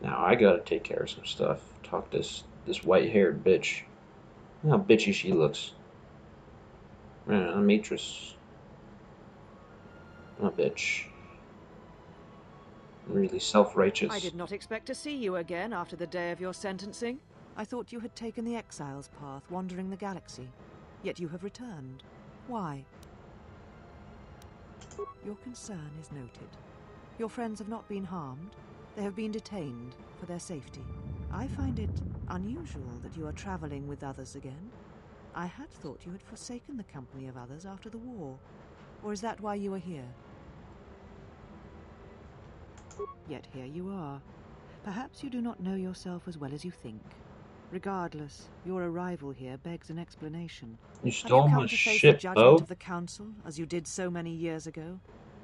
Now I gotta take care of some stuff. Talk this white-haired bitch. Look how bitchy she looks. Matrix. A bitch. Really I self-righteous. did not expect to see you again after the day of your sentencing. I thought you had taken the exile's path, wandering the galaxy. Yet you have returned. Why? Your concern is noted. Your friends have not been harmed. They have been detained for their safety. I find it unusual that you are traveling with others again. I had thought you had forsaken the company of others after the war. Or is that why you are here? Yet here you are. Perhaps you do not know yourself as well as you think. Regardless, your arrival here begs an explanation. You Have you stole my come to face the shit, judgment Bo. of the Council, as you did so many years ago?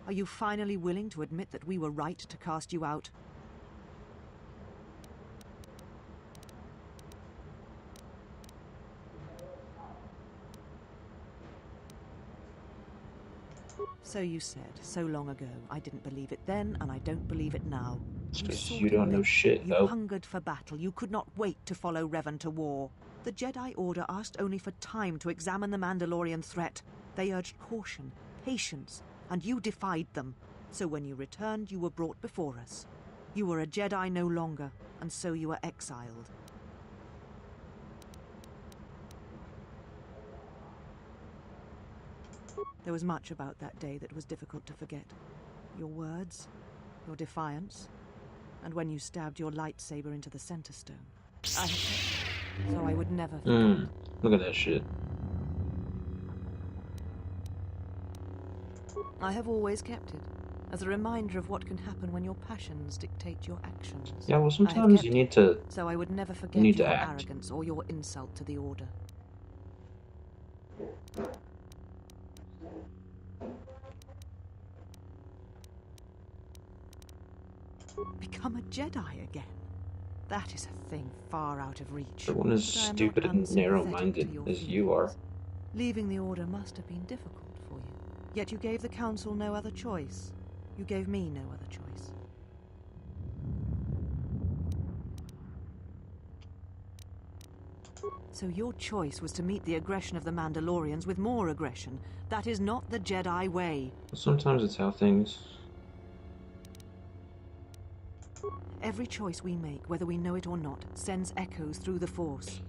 Are you finally willing to admit that we were right to cast you out? So you said, so long ago. I didn't believe it then, and I don't believe it now. It's You 'cause you sought don't know adventure. shit, You Bo. hungered for battle. You could not wait to follow Revan to war. The Jedi Order asked only for time to examine the Mandalorian threat. They urged caution, patience, and you defied them. So when you returned, you were brought before us. You were a Jedi no longer, and so you were exiled. There was much about that day that was difficult to forget. Your words, your defiance, and when you stabbed your lightsaber into the center stone. I have kept it, so I would never forget. Look at that shit. I have always kept it, as a reminder of what can happen when your passions dictate your actions. Yeah, well, I have sometimes kept it, so I would never you forget need to your act. arrogance or your insult to the Order. Become a Jedi again? That is a thing far out of reach. Everyone as But I am not stupid and unsympathetic to narrow-minded your as you are. feelings. Leaving the Order must have been difficult for you. Yet you gave the Council no other choice. You gave me no other choice. So your choice was to meet the aggression of the Mandalorians with more aggression. That is not the Jedi way. Sometimes it's how things... Every choice we make, whether we know it or not, sends echoes through the Force.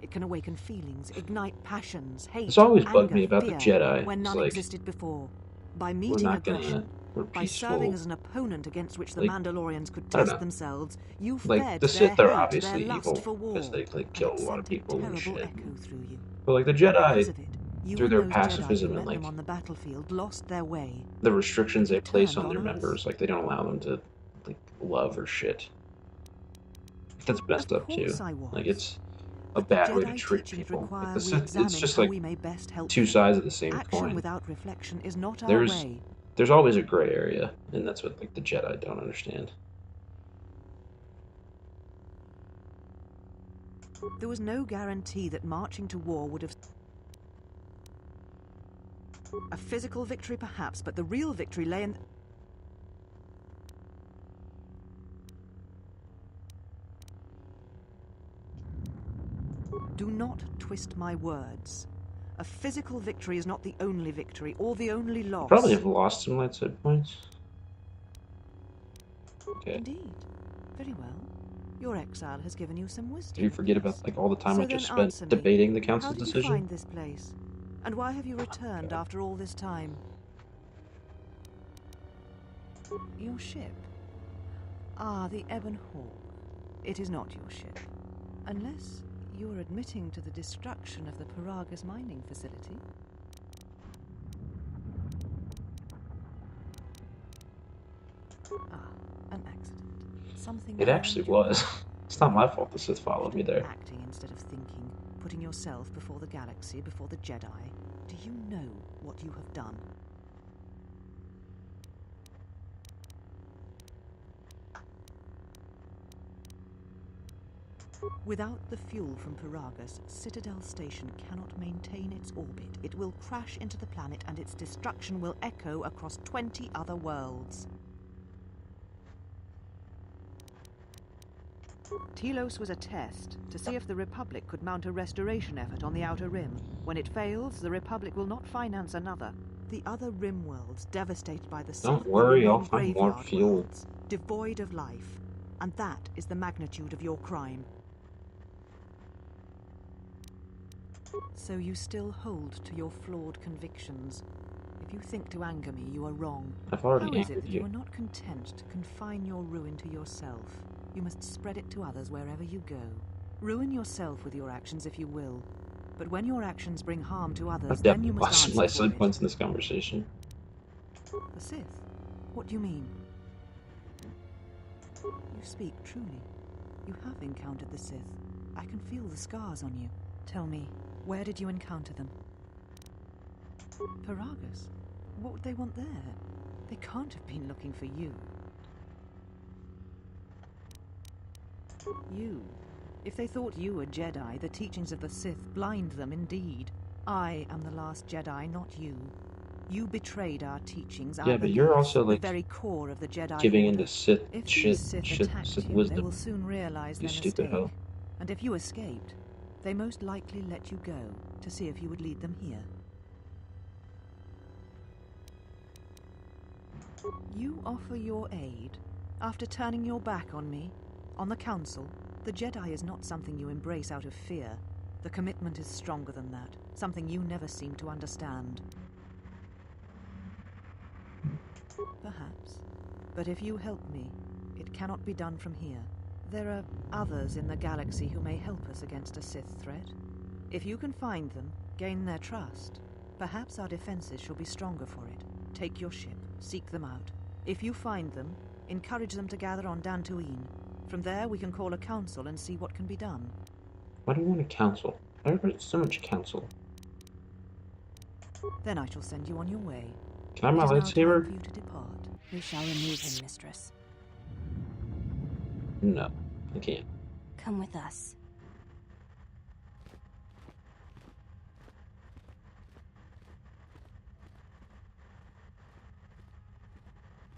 It can awaken feelings, ignite passions, It's hate, always bugged anger, me about the fear, Jedi. when It's none like, existed before. By we're meeting not gonna... aggression, We're by serving peaceful. as an opponent against which the Like, Mandalorians could I don't test know. themselves, you Like, fed the their Sith are hate, their obviously lust evil, for because war, they, like, and kill it a lot of sent a people and terrible shit. echo through you. But, like, the And because Jedi, of it, you through and their those Jedi who pacifism and, met them like, on the battlefield lost their way. the restrictions You they place turned on on their us. members, like, they don't allow them to, like, love or shit. That's messed Of up, course too. I Like, was. it's a But the bad way to Jedi treat teachings people. Like, require the we Sith, it's examine just, how like, we may best help two you. sides of the same Action coin. without reflection is not our There's way. there's always a gray area, and that's what, like, the Jedi don't understand. There was no guarantee that marching to war would have... A physical victory perhaps, but the real victory lay in... Do not twist my words. A physical victory is not the only victory, or the only You probably loss. have lost some lightsaber points. Okay. Indeed. Very well. Your exile has given you some Did wisdom, you at forget about, least. like, all the time I So just then spent answer me. debating the How council's did you decision? find this place? And why have you returned God. after all this time? Your ship? Ah, the Ebon Hawk. It is not your ship. Unless you're admitting to the destruction of the Paragus mining facility. Ah, an accident. Something It actually beyond your was. control. It's not my Very fault well. the Sith You've followed me been there. acting instead of thinking, putting yourself before the galaxy, before the Jedi. Do you know what you have done? Without the fuel from Paragus, Citadel Station cannot maintain its orbit. It will crash into the planet and its destruction will echo across 20 other worlds. Telos was a test to see if the Republic could mount a restoration effort on the Outer Rim. When it fails, the Republic will not finance another. The other Rim worlds devastated by the Sith Don't will worry, I'll remain find more graveyard fuel. worlds, devoid of life. And that is the magnitude of your crime. So you still hold to your flawed convictions. If you think to anger me, you are wrong. I've already How is it angered that you you. are not content to confine your ruin to yourself? You must spread it to others wherever you go. Ruin yourself with your actions if you will. But when your actions bring harm to others, I've then you definitely must lost some answer life for points it. in this conversation. The Sith? What do you mean? You speak truly. You have encountered the Sith. I can feel the scars on you. Tell me, where did you encounter them? Paragus? What would they want there? They can't have been looking for you. You. If they thought you were Jedi, the teachings of the Sith blind them indeed. I am the last Jedi, not you. You betrayed our teachings, our Yeah, but you're beliefs, also the like very core of the Jedi giving Order. into Sith If shit, these Sith Sith attacked you, they wisdom. will soon realize You their stupid mistake. hoe. And if you escaped, they most likely let you go to see if you would lead them here. You offer your aid after turning your back on me, on the Council. The Jedi is not something you embrace out of fear. The commitment is stronger than that, something you never seem to understand. Perhaps. But if you help me, it cannot be done from here. There are others in the galaxy who may help us against a Sith threat. If you can find them, gain their trust, perhaps our defenses shall be stronger for it. Take your ship, seek them out. If you find them, encourage them to gather on Dantooine. From there, we can call a council and see what can be done. Why do you want a council? Everybody's so much council. Then I shall send you on your way. Can I have It my is now time lightsaber? for you to depart. We shall remove him, mistress. No, I can't. Come with us.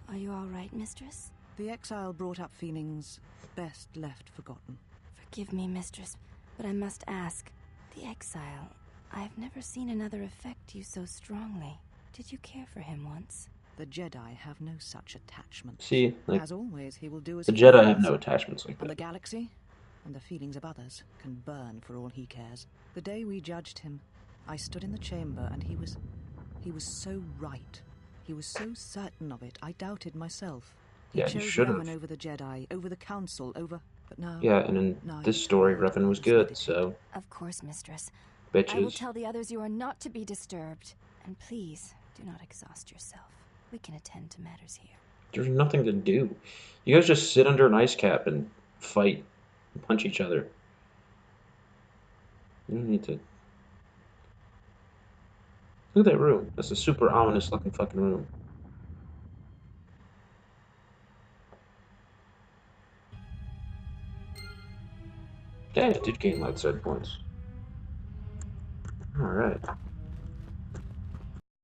Are you all right, mistress? The exile brought up feelings best left forgotten. Forgive me, mistress, but I must ask. The exile, I've never seen another affect you so strongly. Did you care for him once? The Jedi have no such attachment. See, like, As always, he will do as the he Jedi wills. have no attachments like And the that. galaxy, and the feelings of others, can burn for all he cares. The day we judged him, I stood in the chamber and he was so right. He was so certain of it, I doubted myself. He Yeah, you chose should've. Revan over the Jedi, over the Council, over... But now... Yeah, and in now this you've story, heard Revan was and good, meditate. so Of course, mistress. I will bitches. tell the others you are not to be disturbed. And please, do not exhaust yourself. We can attend to matters here. There's nothing to do. You guys just sit under an ice cap and fight and punch each other. You don't need to. Look at that room. That's a super ominous looking fucking room. Yeah, I did gain light side points. Alright.